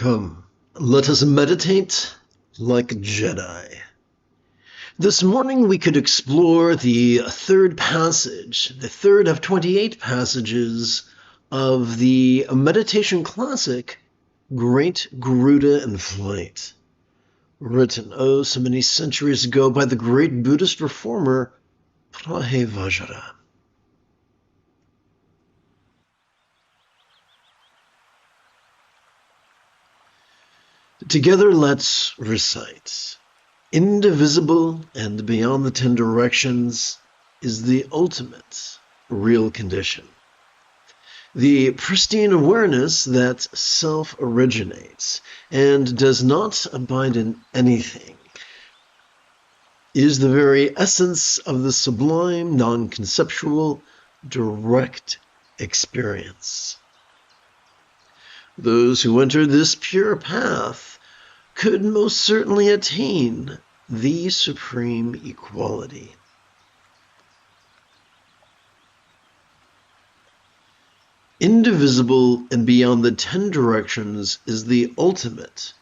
Come, let us meditate like Jedi. This morning we could explore the third passage, the third of 28 passages of the meditation classic, Great Garuda in Flight, written so many centuries ago by the great Buddhist reformer Vajra. Together let's recite. Indivisible and beyond the 10 directions is the ultimate real condition. The pristine awareness that self-originates and does not abide in anything is the very essence of the sublime, non-conceptual, direct experience. Those who enter this pure path could most certainly attain the supreme equality. Indivisible and beyond the 10 directions is the ultimate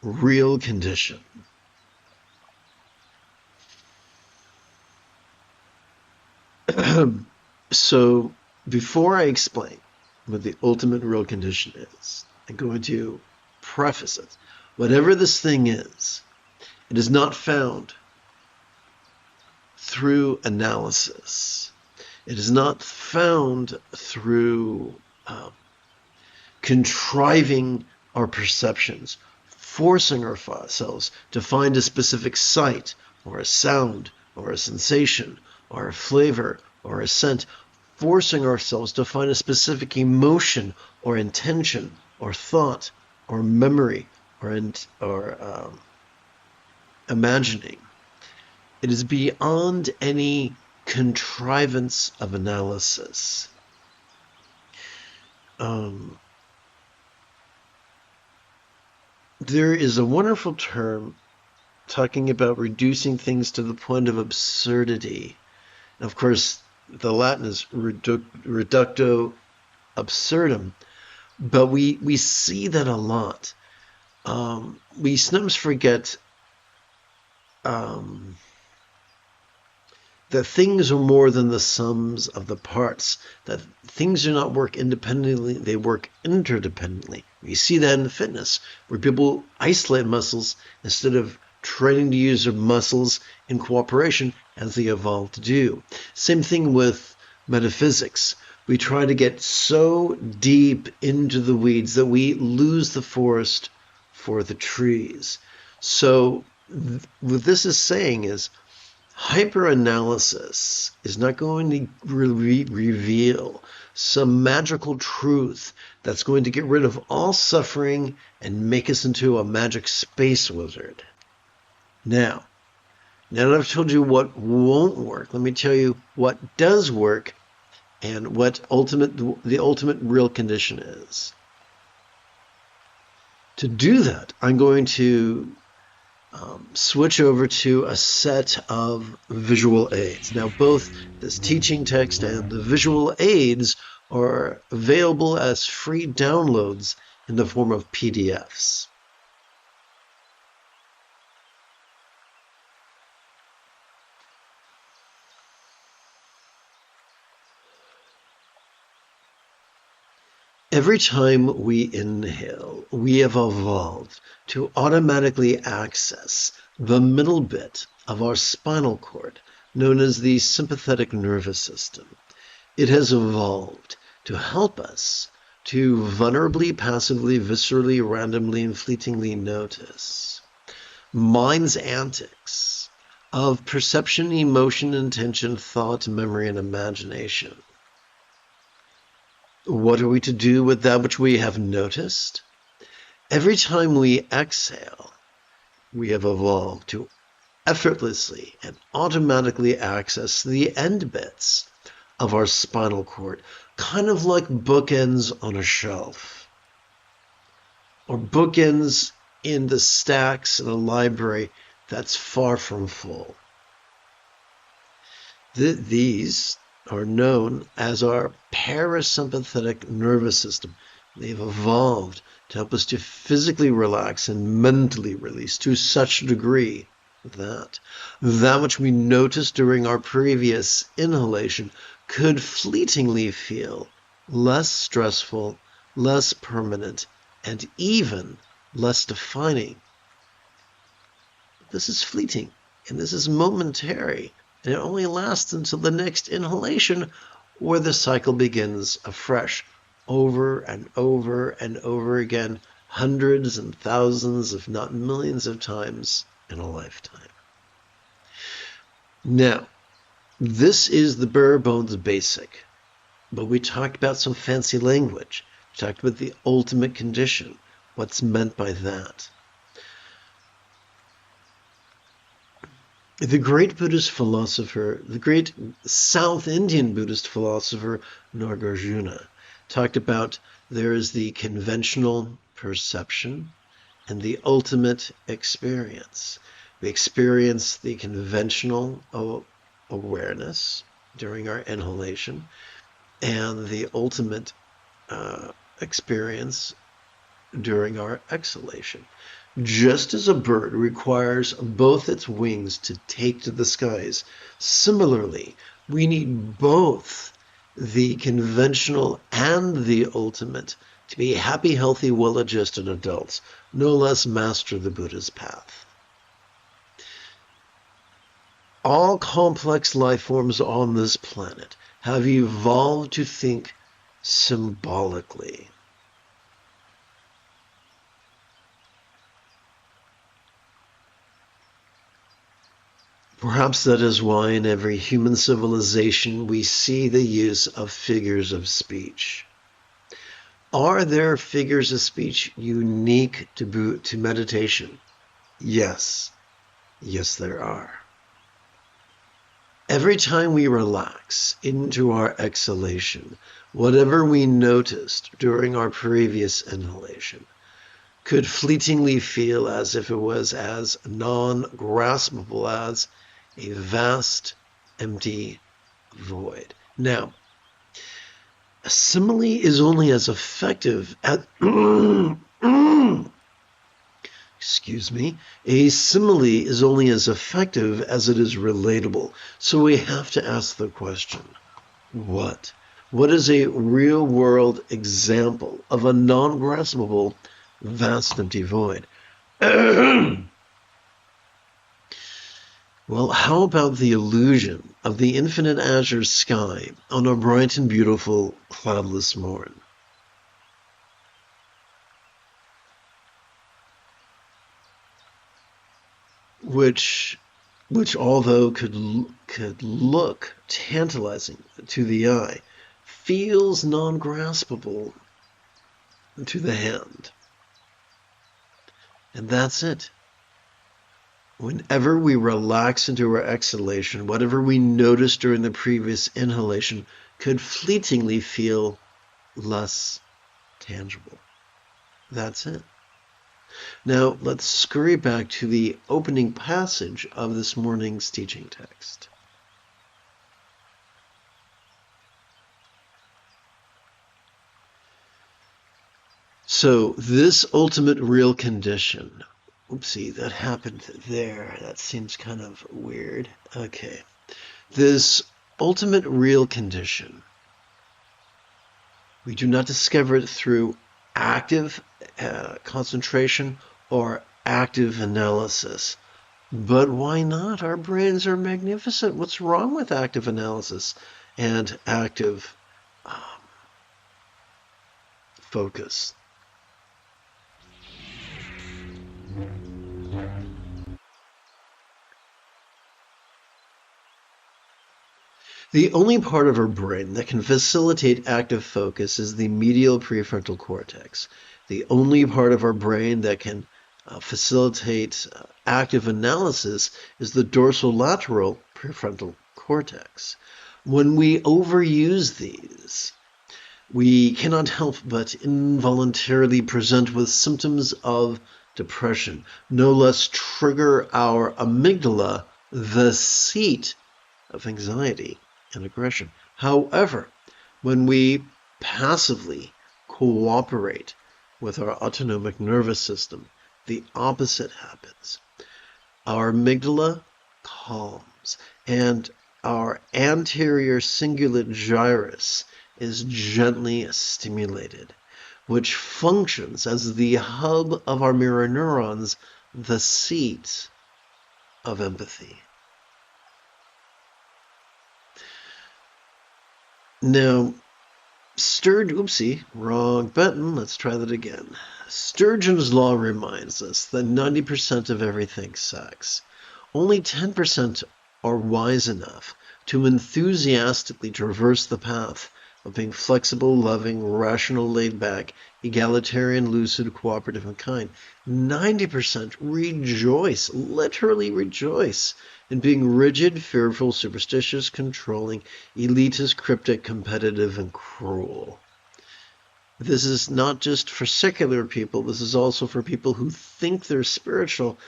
real condition. So, before I explain what the ultimate real condition is, I'm going to preface it. Whatever this thing is, it is not found through analysis. It is not found through contriving our perceptions, forcing ourselves to find a specific sight, or a sound, or a sensation, or a flavor, or a scent, forcing ourselves to find a specific emotion, or intention, or thought, or memory, or imagining. It is beyond any contrivance of analysis. There is a wonderful term talking about reducing things to the point of absurdity. And of course, the Latin is reductio absurdum, but we see that a lot. We sometimes forget that things are more than the sums of the parts, that things do not work independently, they work interdependently. We see that in fitness, where people isolate muscles instead of training to use their muscles in cooperation as they evolved to do. Same thing with metaphysics. We try to get so deep into the weeds that we lose the forest for the trees. So what this is saying is hyper-analysis is not going to reveal some magical truth that's going to get rid of all suffering and make us into a magic space wizard. Now that I've told you what won't work, let me tell you what does work and what the ultimate real condition is. To do that, I'm going to switch over to a set of visual aids. Now, both this teaching text and the visual aids are available as free downloads in the form of PDFs. Every time we inhale, we have evolved to automatically access the middle bit of our spinal cord, known as the sympathetic nervous system. It has evolved to help us to vulnerably, passively, viscerally, randomly, and fleetingly notice mind's antics of perception, emotion, intention, thought, memory, and imagination. What are we to do with that which we have noticed? Every time we exhale, we have evolved to effortlessly and automatically access the end bits of our spinal cord, kind of like bookends on a shelf, or bookends in the stacks in a library that's far from full. These are known as our parasympathetic nervous system. They've evolved to help us to physically relax and mentally release to such a degree that which we noticed during our previous inhalation could fleetingly feel less stressful, less permanent, and even less defining. This is fleeting, and this is momentary, and it only lasts until the next inhalation, where the cycle begins afresh, over and over and over again, hundreds and thousands, if not millions of times in a lifetime. Now, this is the bare bones basic, but we talked about some fancy language. We talked about the ultimate condition, what's meant by that. The great Buddhist philosopher, the great South Indian Buddhist philosopher Nagarjuna, talked about there is the conventional perception and the ultimate experience. We experience the conventional awareness during our inhalation and the ultimate experience during our exhalation. Just as a bird requires both its wings to take to the skies, similarly, we need both the conventional and the ultimate to be happy, healthy, well-adjusted adults, no less master the Buddha's path. All complex life forms on this planet have evolved to think symbolically. Perhaps that is why in every human civilization we see the use of figures of speech. Are there figures of speech unique to meditation? Yes. Yes, there are. Every time we relax into our exhalation, whatever we noticed during our previous inhalation could fleetingly feel as if it was as non-graspable as a vast, empty void. Now, a simile is only as effective as excuse me, a simile is only as effective as it is relatable. So we have to ask the question, what? What is a real-world example of a non-graspable, vast, empty void? Well, how about the illusion of the infinite azure sky on a bright and beautiful cloudless morn? Which although could look tantalizing to the eye, feels non-graspable to the hand. And that's it. Whenever we relax into our exhalation, whatever we noticed during the previous inhalation could fleetingly feel less tangible. That's it. Now, let's scurry back to the opening passage of this morning's teaching text. So, this ultimate real condition, oopsie, that happened there. That seems kind of weird. Okay. This ultimate real condition, we do not discover it through active concentration or active analysis. But why not? Our brains are magnificent. What's wrong with active analysis and active focus? The only part of our brain that can facilitate active focus is the medial prefrontal cortex. The only part of our brain that can facilitate active analysis is the dorsolateral prefrontal cortex. When we overuse these, we cannot help but involuntarily present with symptoms of depression, no less trigger our amygdala, the seat of anxiety and aggression. However, when we passively cooperate with our autonomic nervous system, the opposite happens. Our amygdala calms, and our anterior cingulate gyrus is gently stimulated, which functions as the hub of our mirror neurons, the seat of empathy. Now, oopsie, wrong button. Let's try that again. Sturgeon's law reminds us that 90% of everything sucks. Only 10% are wise enough to enthusiastically traverse the path of being flexible, loving, rational, laid-back, egalitarian, lucid, cooperative, and kind. 90% rejoice, literally rejoice, in being rigid, fearful, superstitious, controlling, elitist, cryptic, competitive, and cruel. This is not just for secular people, this is also for people who think they're spiritual.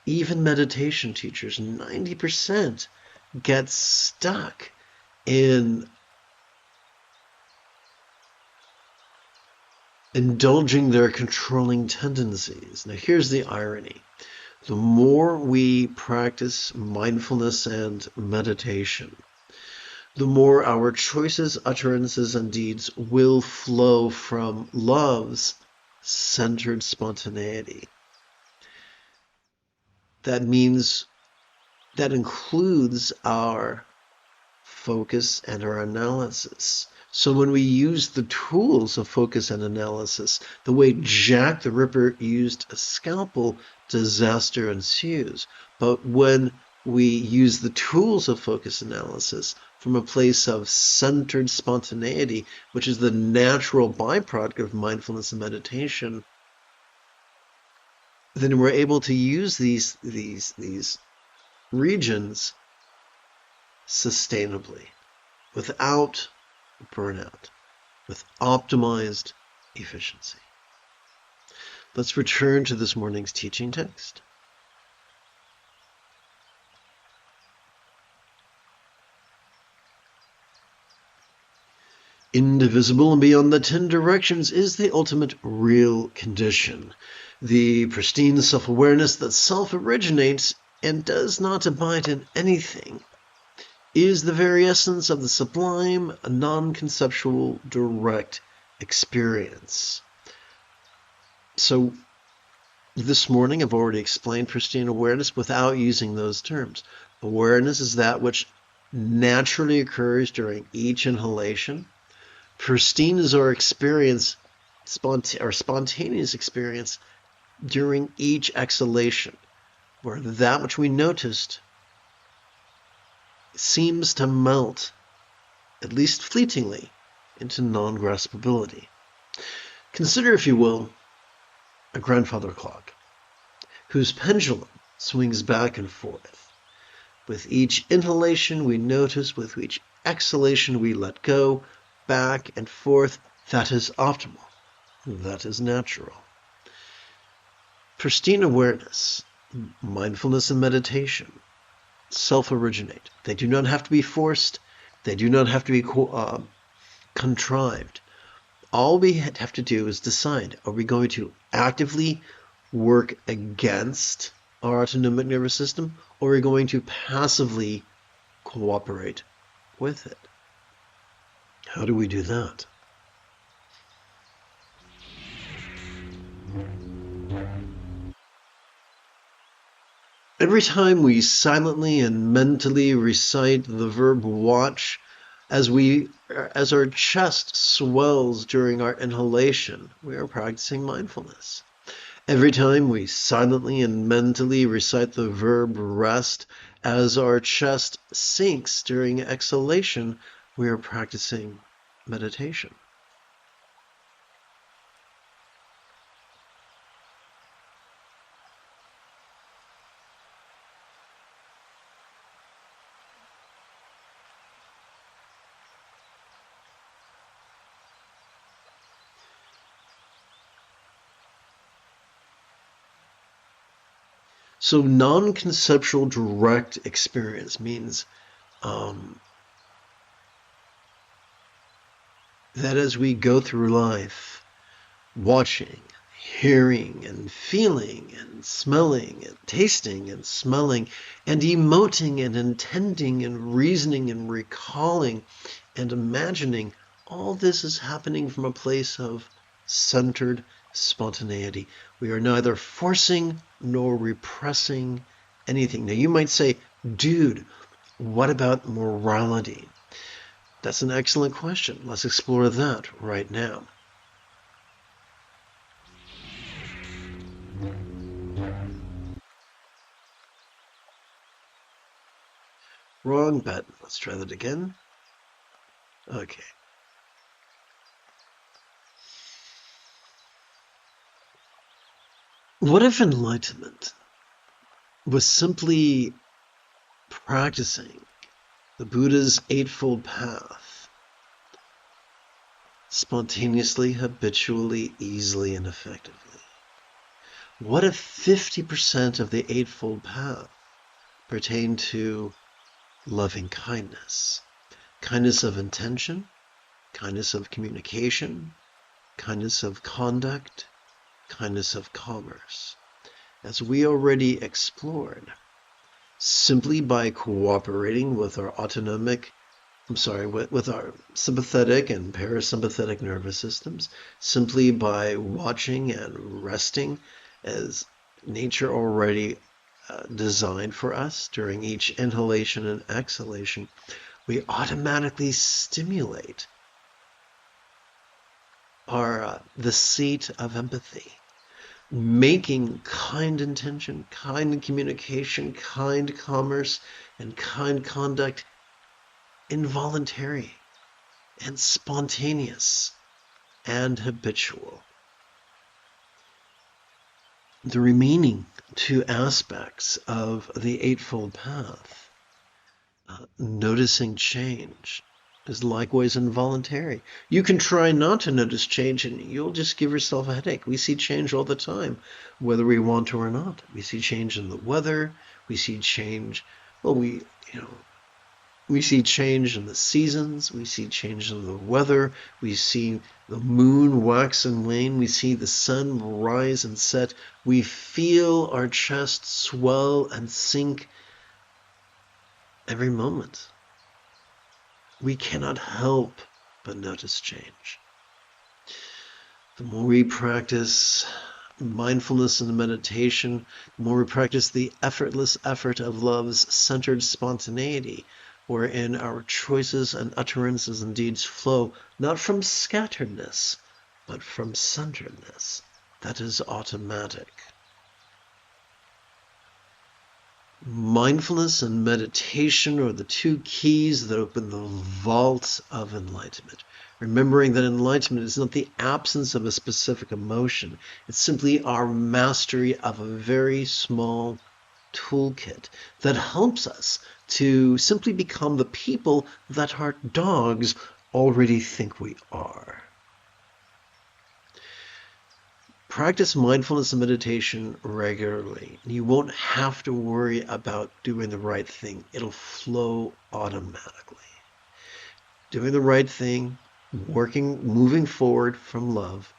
Even meditation teachers, 90% get stuck in indulging their controlling tendencies. Now, here's the irony. The more we practice mindfulness and meditation, the more our choices, utterances, and deeds will flow from love's centered spontaneity. That means that includes our focus and our analysis. So when we use the tools of focus and analysis, the way Jack the Ripper used a scalpel, disaster ensues. But when we use the tools of focus analysis from a place of centered spontaneity, which is the natural byproduct of mindfulness and meditation, then we're able to use these regions sustainably, without burnout, with optimized efficiency. Let's return to this morning's teaching text. Indivisible and beyond the 10 directions is the ultimate real condition, the pristine self-awareness that self-originates and does not abide in anything, is the very essence of the sublime, non-conceptual, direct experience. So this morning I've already explained pristine awareness without using those terms. Awareness is that which naturally occurs during each inhalation. Pristine is our experience, our spontaneous experience during each exhalation, where that which we noticed seems to melt, at least fleetingly, into non-graspability. Consider, if you will, a grandfather clock, whose pendulum swings back and forth. With each inhalation we notice, with each exhalation we let go, back and forth. That is optimal. That is natural. Pristine awareness, mindfulness and meditation, self-originate. They do not have to be forced. They do not have to be contrived. All we have to do is decide, are we going to actively work against our autonomic nervous system, or are we going to passively cooperate with it? How do we do that? Every time we silently and mentally recite the verb watch, as our chest swells during our inhalation, we are practicing mindfulness. Every time we silently and mentally recite the verb rest, as our chest sinks during exhalation, we are practicing meditation. So non-conceptual direct experience means that as we go through life, watching, hearing and feeling and smelling and tasting and smelling and emoting and intending and reasoning and recalling and imagining, all this is happening from a place of centered spontaneity. We are neither forcing nor repressing anything. Now you might say, dude, what about morality? That's an excellent question. Let's explore that right now. Wrong button. Let's try that again. Okay. What if enlightenment was simply practicing the Buddha's Eightfold Path spontaneously, habitually, easily, and effectively? What if 50% of the Eightfold Path pertained to loving kindness? Kindness of intention, kindness of communication, kindness of conduct, kindness of commerce. As we already explored, simply by cooperating with our with our sympathetic and parasympathetic nervous systems, simply by watching and resting as nature already designed for us during each inhalation and exhalation, we automatically stimulate the seat of empathy, making kind intention, kind communication, kind commerce, and kind conduct involuntary and spontaneous and habitual. The remaining two aspects of the Eightfold Path, noticing change, is likewise involuntary. You can try not to notice change and you'll just give yourself a headache. We see change all the time, whether we want to or not. We see change in the weather. We see change, we see change in the seasons. We see change in the weather. We see the moon wax and wane. We see the sun rise and set. We feel our chest swell and sink every moment. We cannot help but notice change. The more we practice mindfulness and meditation, the more we practice the effortless effort of love's centered spontaneity, wherein our choices and utterances and deeds flow not from scatteredness, but from centeredness. That is automatic. Mindfulness and meditation are the two keys that open the vault of enlightenment. Remembering that enlightenment is not the absence of a specific emotion. It's simply our mastery of a very small toolkit that helps us to simply become the people that our dogs already think we are. Practice mindfulness and meditation regularly. You won't have to worry about doing the right thing. It'll flow automatically. Doing the right thing, moving forward from love,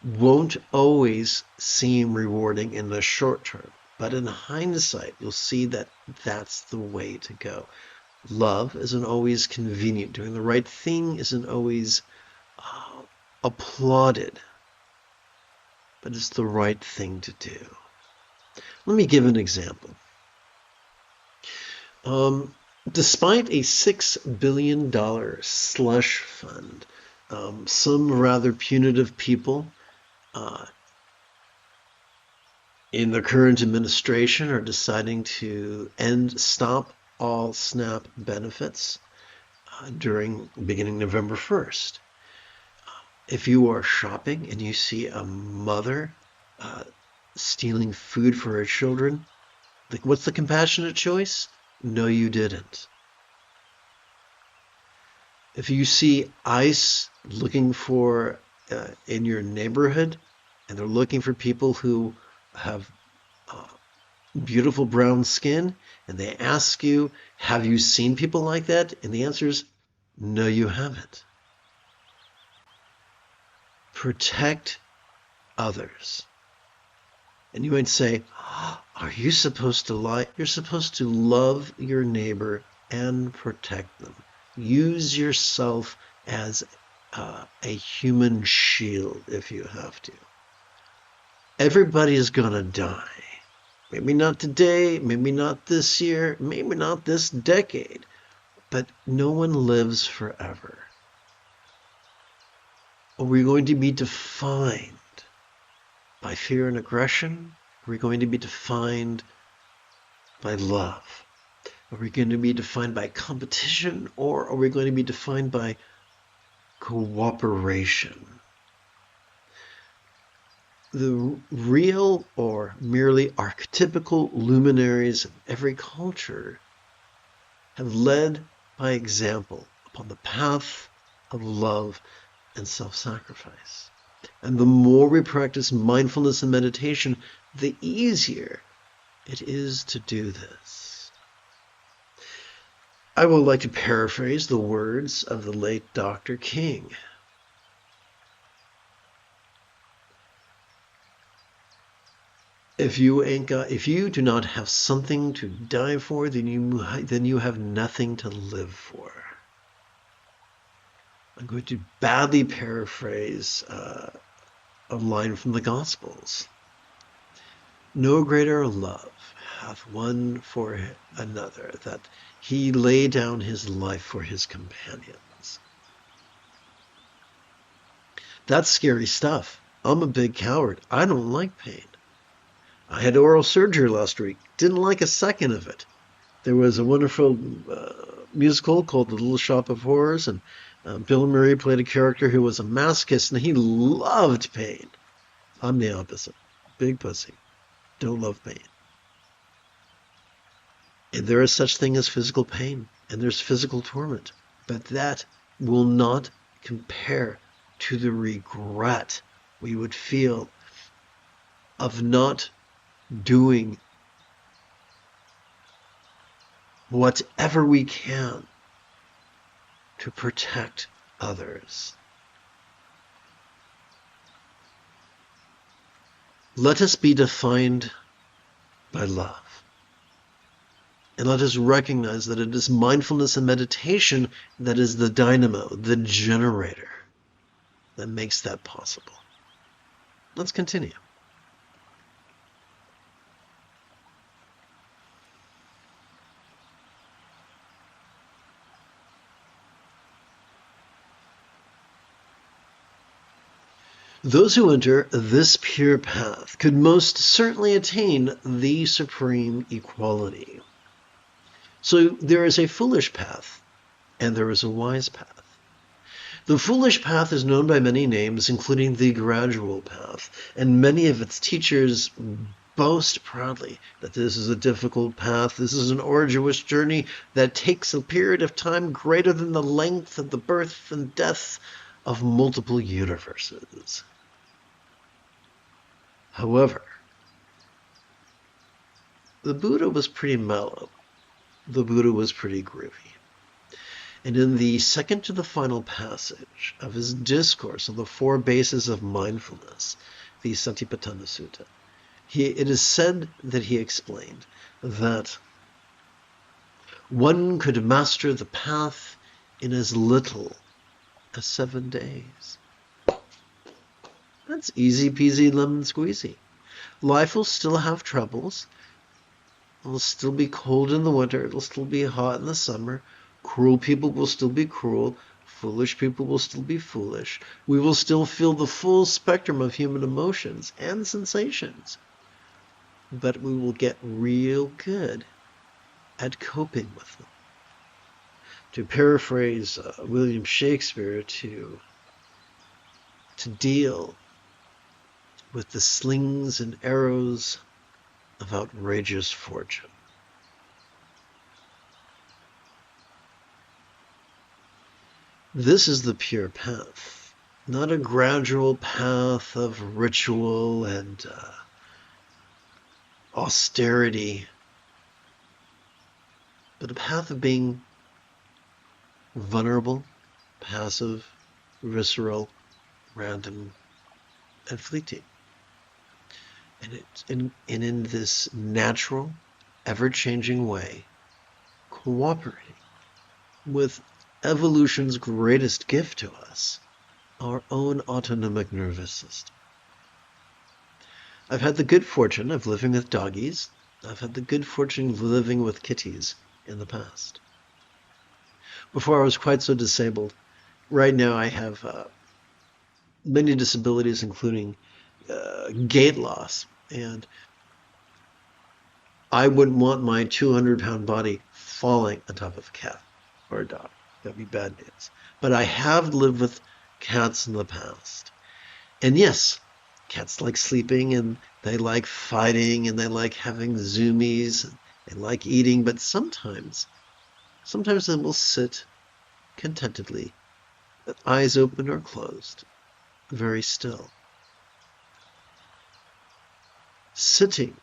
won't always seem rewarding in the short term. But in hindsight, you'll see that that's the way to go. Love isn't always convenient. Doing the right thing isn't always applauded. But it's the right thing to do. Let me give an example. Despite a $6 billion slush fund, some rather punitive people in the current administration are deciding to stop all SNAP benefits beginning November 1st. If you are shopping and you see a mother stealing food for her children, what's the compassionate choice? No, you didn't. If you see ICE looking for in your neighborhood, and they're looking for people who have beautiful brown skin, and they ask you, have you seen people like that? And the answer is, no, you haven't. Protect others. And you might say, are you supposed to lie? You're supposed to love your neighbor and protect them. Use yourself as a human shield if you have to. Everybody is going to die. Maybe not today, maybe not this year, maybe not this decade, but no one lives forever. Are we going to be defined by fear and aggression? Are we going to be defined by love? Are we going to be defined by competition, or are we going to be defined by cooperation? The real or merely archetypical luminaries of every culture have led by example upon the path of love and self-sacrifice. And the more we practice mindfulness and meditation, the easier it is to do this. I would like to paraphrase the words of the late Dr. King. If you do not have something to die for, then you have nothing to live for. I'm going to badly paraphrase a line from the Gospels. No greater love hath one for another, that he lay down his life for his companions. That's scary stuff. I'm a big coward. I don't like pain. I had oral surgery last week. Didn't like a second of it. There was a wonderful musical called The Little Shop of Horrors, and Bill Murray played a character who was a masochist, and he loved pain. I'm the opposite. Big pussy. Don't love pain. And there is such thing as physical pain, and there's physical torment, but that will not compare to the regret we would feel of not doing whatever we can to protect others. Let us be defined by love. And let us recognize that it is mindfulness and meditation that is the dynamo, the generator, that makes that possible. Let's continue. Those who enter this pure path could most certainly attain the supreme equality. So there is a foolish path, and there is a wise path. The foolish path is known by many names, including the gradual path, and many of its teachers boast proudly that this is a difficult path, this is an arduous journey that takes a period of time greater than the length of the birth and death of multiple universes. However, the Buddha was pretty mellow. The Buddha was pretty groovy. And in the second to the final passage of his discourse on the four bases of mindfulness, the Satipatthana Sutta, it is said that he explained that one could master the path in as little as 7 days. That's easy peasy lemon squeezy. Life will still have troubles. It'll still be cold in the winter. It'll still be hot in the summer. Cruel people will still be cruel. Foolish people will still be foolish. We will still feel the full spectrum of human emotions and sensations. But we will get real good at coping with them. To paraphrase William Shakespeare, to deal with the slings and arrows of outrageous fortune. This is the pure path, not a gradual path of ritual and austerity, but a path of being vulnerable, passive, visceral, random, and fleeting. and in this natural, ever-changing way, cooperating with evolution's greatest gift to us, our own autonomic nervous system. I've had the good fortune of living with doggies. I've had the good fortune of living with kitties in the past. Before I was quite so disabled, right now I have many disabilities, including gait loss, and I wouldn't want my 200-pound body falling on top of a cat or a dog. That'd be bad news. But I have lived with cats in the past. And yes, cats like sleeping and they like fighting and they like having zoomies. And they like eating, but sometimes they will sit contentedly, with eyes open or closed, very still. Sitting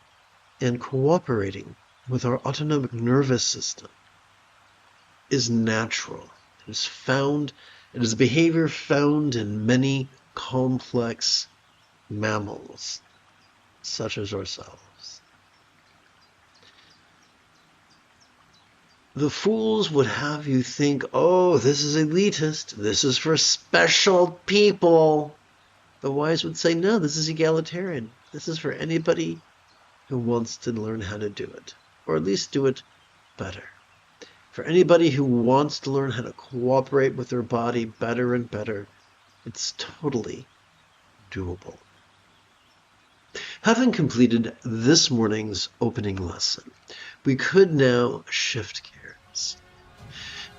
and cooperating with our autonomic nervous system is natural. It is a behavior found in many complex mammals, such as ourselves. The fools would have you think, oh, this is elitist, this is for special people. The wise would say, no, this is egalitarian. This is for anybody who wants to learn how to do it, or at least do it better. For anybody who wants to learn how to cooperate with their body better and better, it's totally doable. Having completed this morning's opening lesson, we could now shift gears.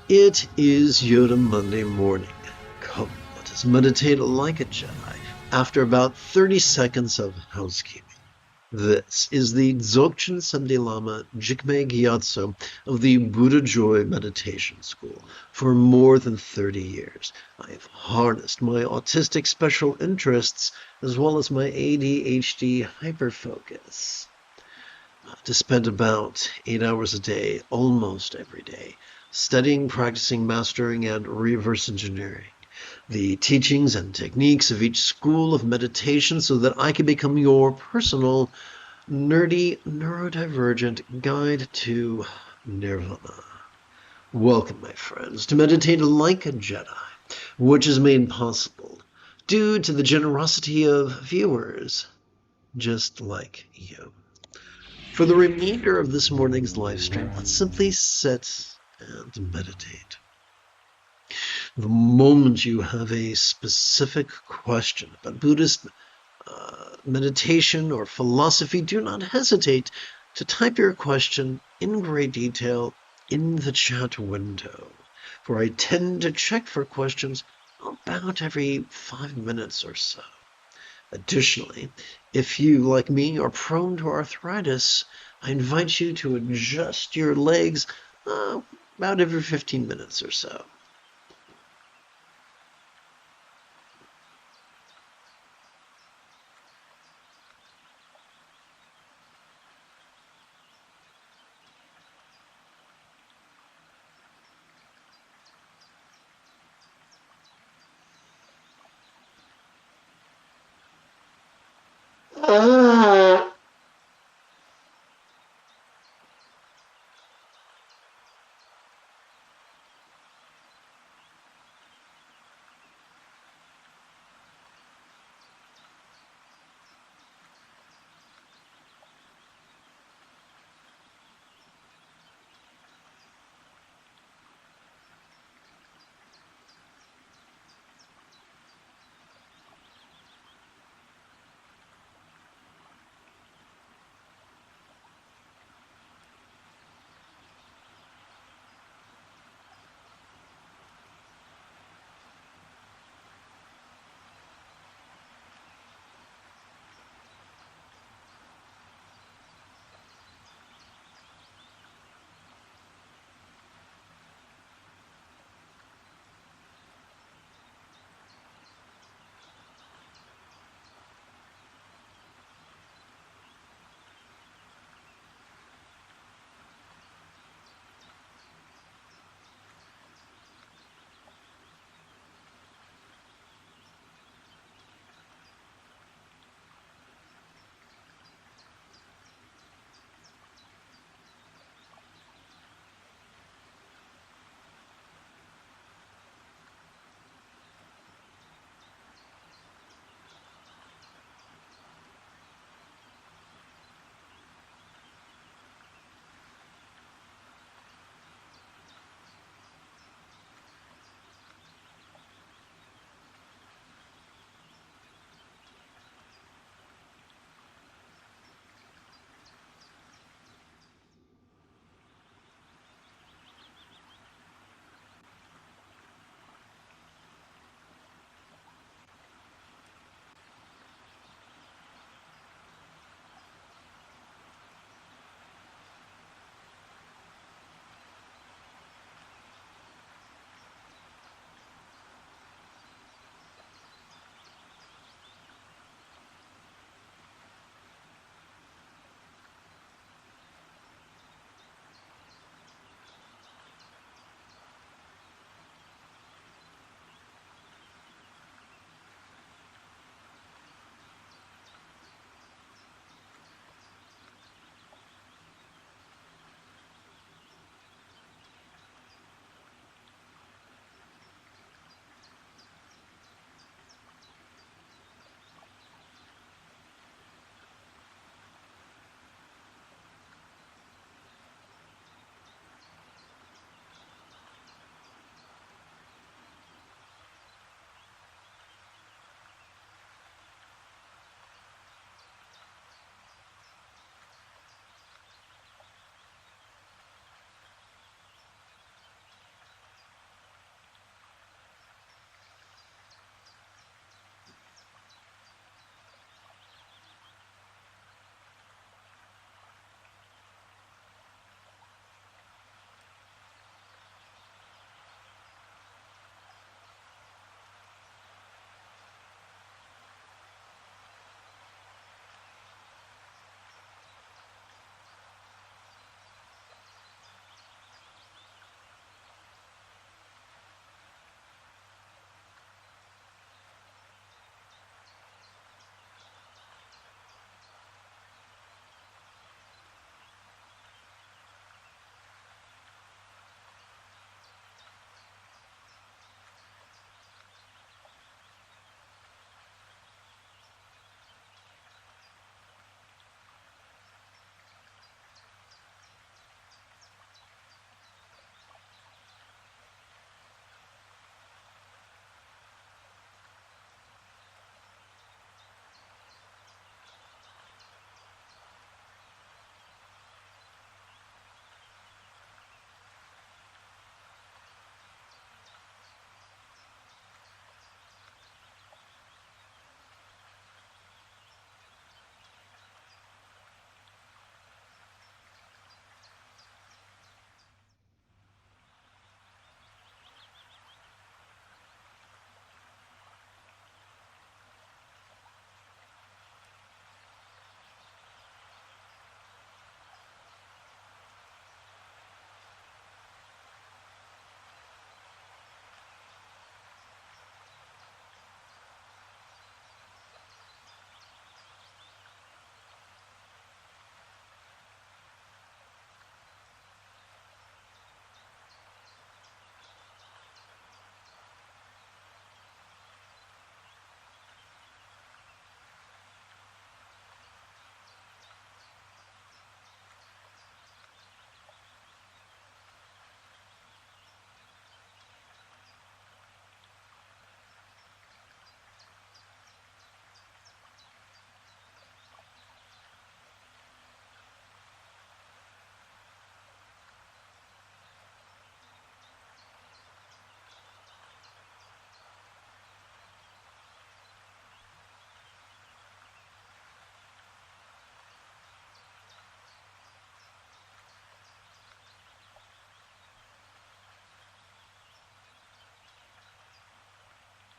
It is Yoda Monday morning. Come, let us meditate like a Jedi after about 30 seconds of housekeeping. This is the Dzogchen Sunday Lama Jigme Gyatso of the Buddha Joy Meditation School. For more than 30 years, I have harnessed my autistic special interests as well as my ADHD hyperfocus to spend about 8 hours a day, almost every day, studying, practicing, mastering, and reverse engineering the teachings and techniques of each school of meditation so that I can become your personal, nerdy, neurodivergent guide to nirvana. Welcome, my friends, to Meditate Like a Jedi, which is made possible due to the generosity of viewers just like you. For the remainder of this morning's live stream, let's simply sit and meditate. The moment you have a specific question about Buddhist meditation or philosophy, do not hesitate to type your question in great detail in the chat window, for I tend to check for questions about every 5 minutes or so. Additionally, if you, like me, are prone to arthritis, I invite you to adjust your legs about every 15 minutes or so.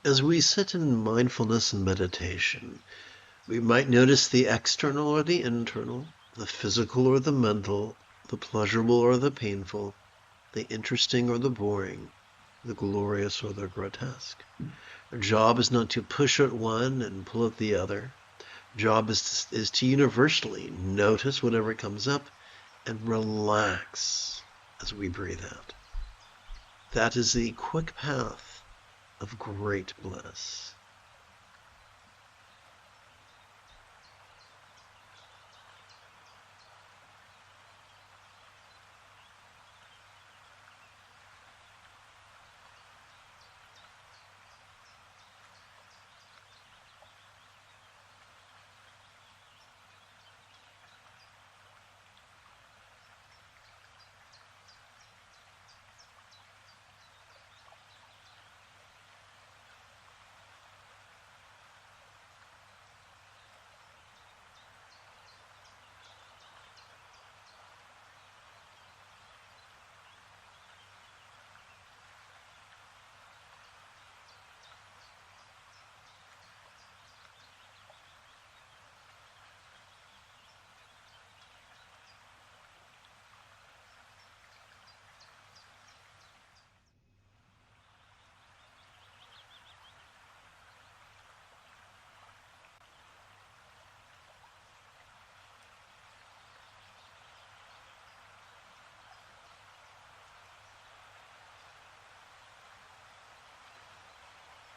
As we sit in mindfulness and meditation, we might notice the external or the internal, the physical or the mental, the pleasurable or the painful, the interesting or the boring, the glorious or the grotesque. Our job is not to push at one and pull at the other. Our job is to universally notice whatever comes up and relax as we breathe out. That is the quick path of great bliss.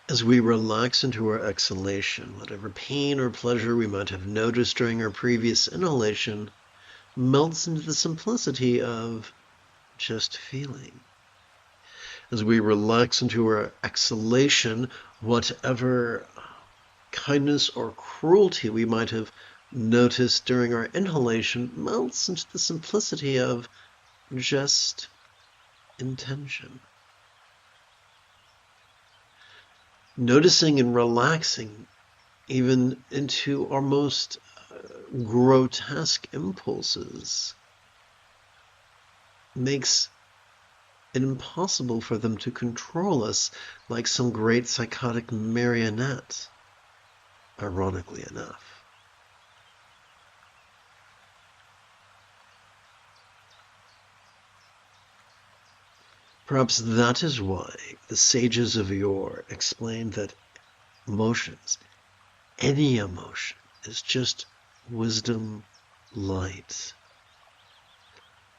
As we relax into our exhalation, whatever pain or pleasure we might have noticed during our previous inhalation melts into the simplicity of just feeling. As we relax into our exhalation, whatever kindness or cruelty we might have noticed during our inhalation melts into the simplicity of just intention. Noticing and relaxing even into our most grotesque impulses makes it impossible for them to control us like some great psychotic marionette, ironically enough. Perhaps that is why the sages of yore explained that emotions, any emotion, is just wisdom light.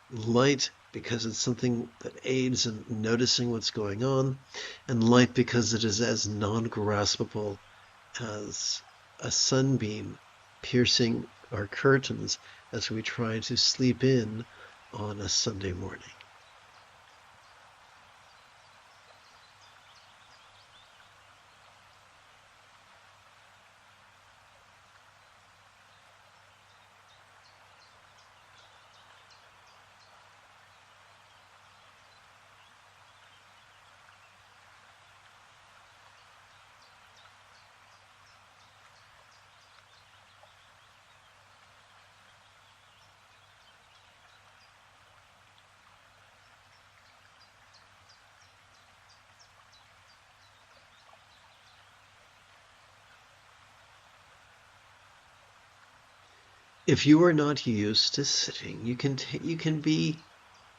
Light because it's something that aids in noticing what's going on, and light because it is as non-graspable as a sunbeam piercing our curtains as we try to sleep in on a Sunday morning. If you are not used to sitting, you can be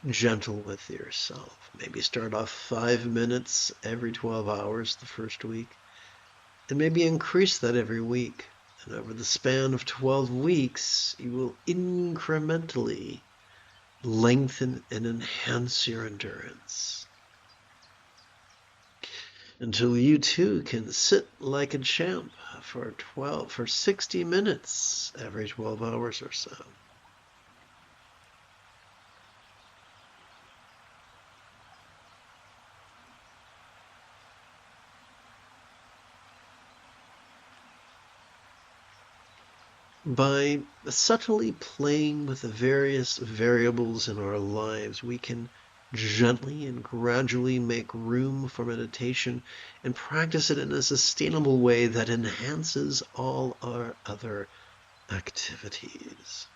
gentle with yourself. Maybe start off 5 minutes every 12 hours the first week, and maybe increase that every week. And over the span of 12 weeks, you will incrementally lengthen and enhance your endurance until you too can sit like a champ for 60 minutes every 12 hours or so. By subtly playing with the various variables in our lives, we can gently and gradually make room for meditation and practice it in a sustainable way that enhances all our other activities.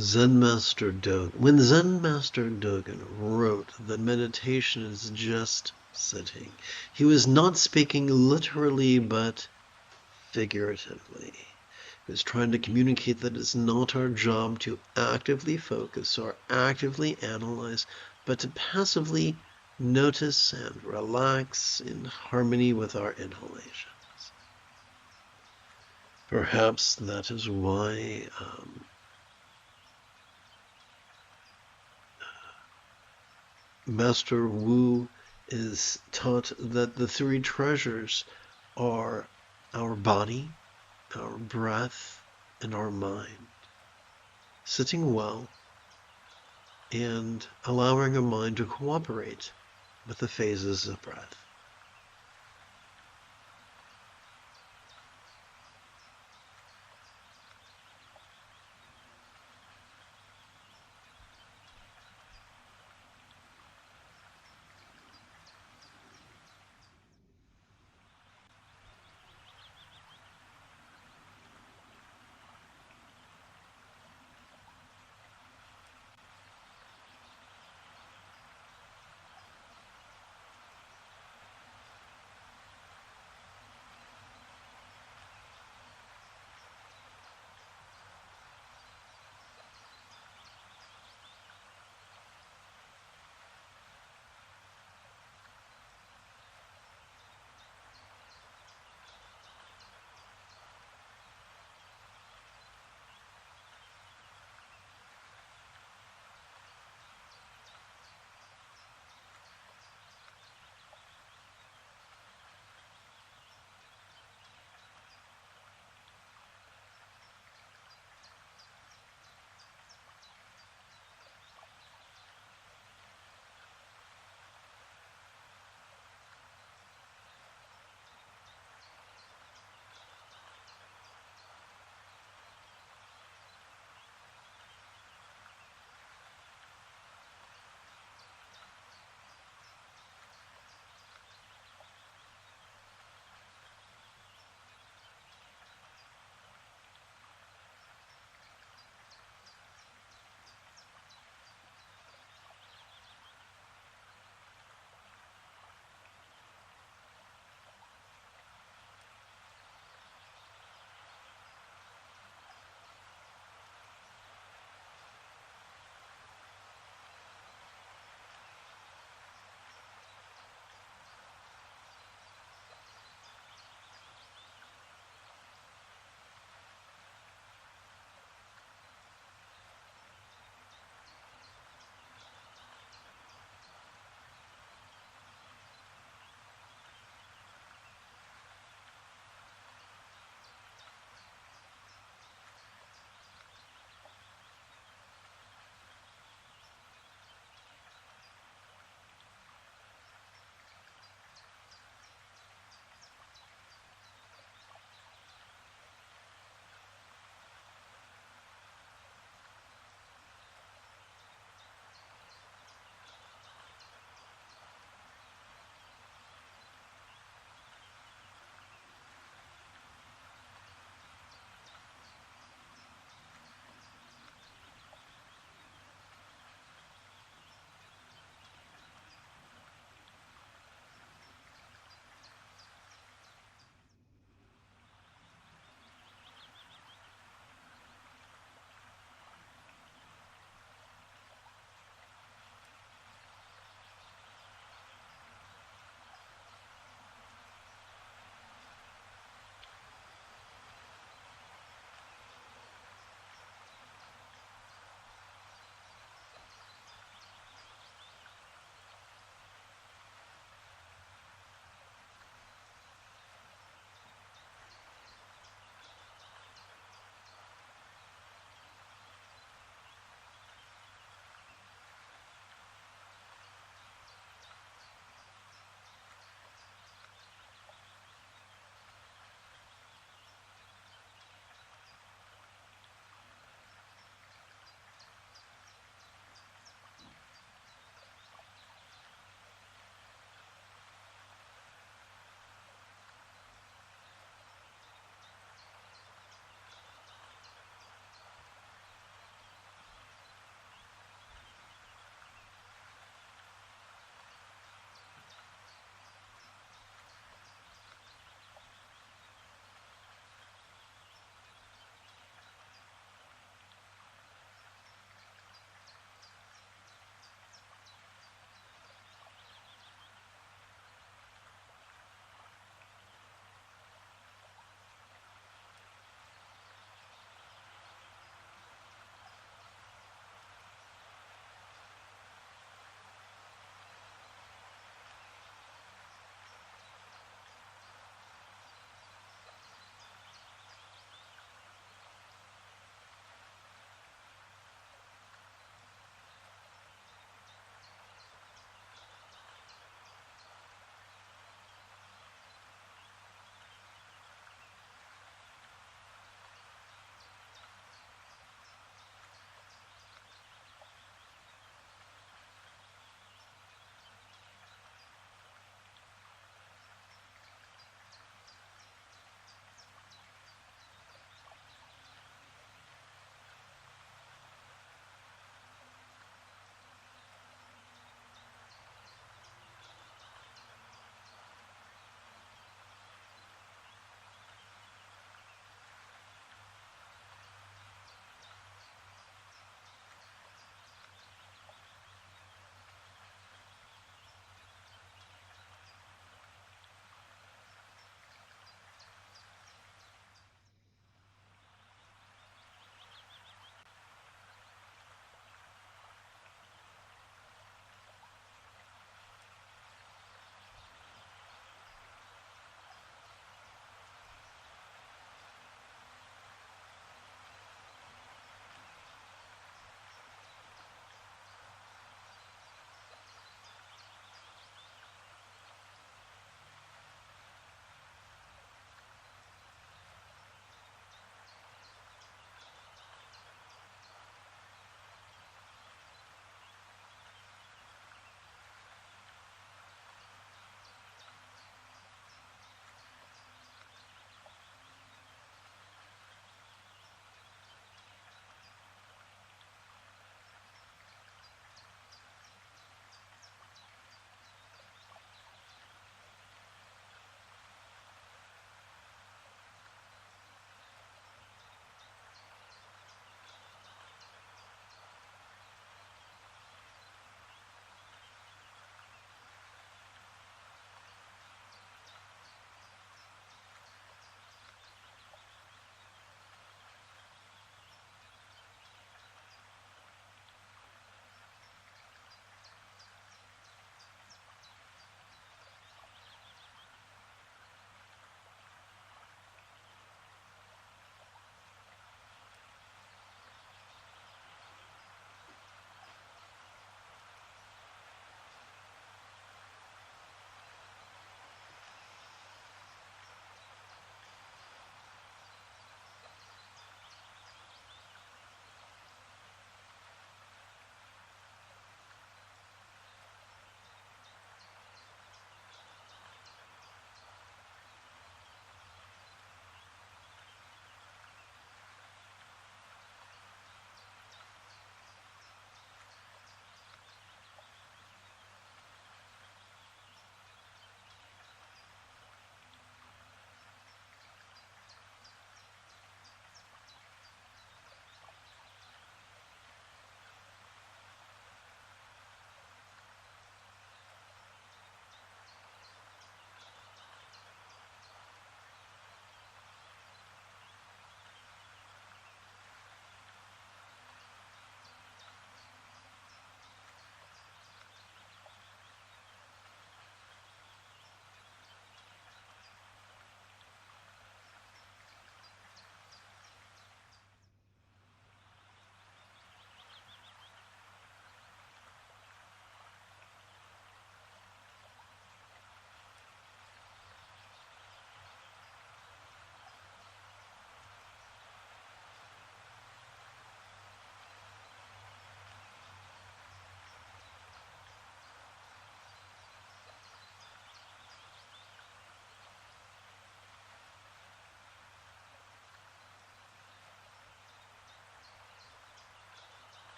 When Zen Master Dogen wrote that meditation is just sitting, he was not speaking literally but figuratively. He was trying to communicate that it's not our job to actively focus or actively analyze, but to passively notice and relax in harmony with our inhalations. Perhaps that is why Master Wu is taught that the three treasures are our body, our breath, and our mind. Sitting well and allowing our mind to cooperate with the phases of breath.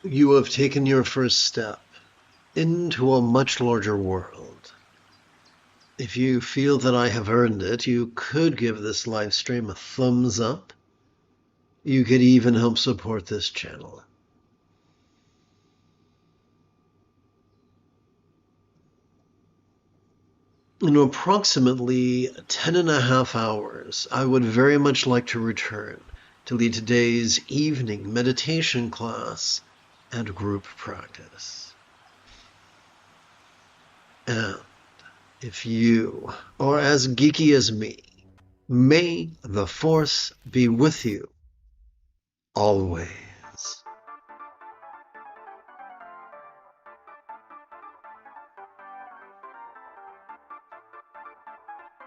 You have taken your first step into a much larger world. If you feel that I have earned it, you could give this live stream a thumbs up. You could even help support this channel. In approximately 10.5 hours, I would very much like to return to lead today's evening meditation class and group practice. And if you are as geeky as me, may the Force be with you always.